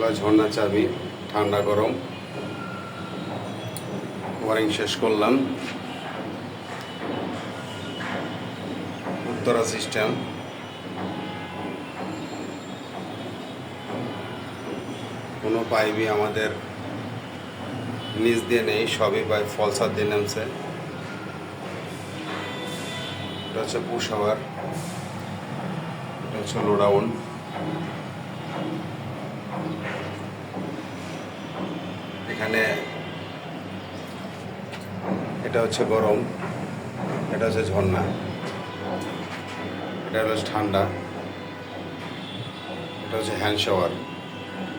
এগুলো ঝর্ণা চাবি, ঠান্ডা গরম। ওয়ারিং শেষ করলাম। উত্তরা সিস্টেম, কোনো পাইপই আমাদের নিচ দিয়ে নেই, সবই পাইপ ফলসার দিয়ে নামছে। এটা হচ্ছে পুশ আওয়ার, এটা হচ্ছে লো ডাউন। এখানে এটা হচ্ছে গরম, এটা হচ্ছে ঝর্ণা, এটা হচ্ছে ঠান্ডা, এটা হচ্ছে হ্যান্ড শাওয়ার,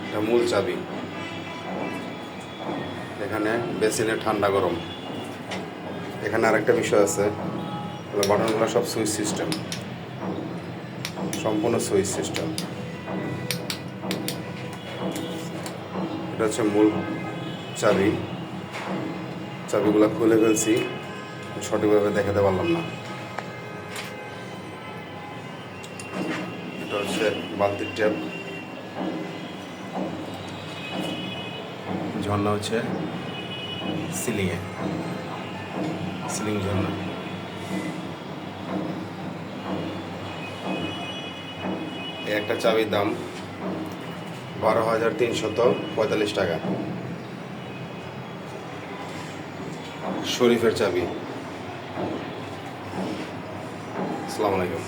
এটা মূল চাবি। এখানে বেসিনে ঠান্ডা গরম। এখানে আরেকটা বিষয় আছে, বাটনগুলো সব সুইচ সিস্টেম, সম্পূর্ণ সুইচ সিস্টেম। এটা হচ্ছে মূল চাবি। চাবিগুলো খুলে ফেলছি, সঠিকভাবে দেখাতে পারলাম না। এটা হচ্ছে বালতির ট্যাপ। ঝর্ণা হচ্ছে সিলিংয়ে, সিলিং ঝর্ণা। এই একটা চাবির দাম 12,345 টাকা। শরীফের চাবি। আসসালামু আলাইকুম।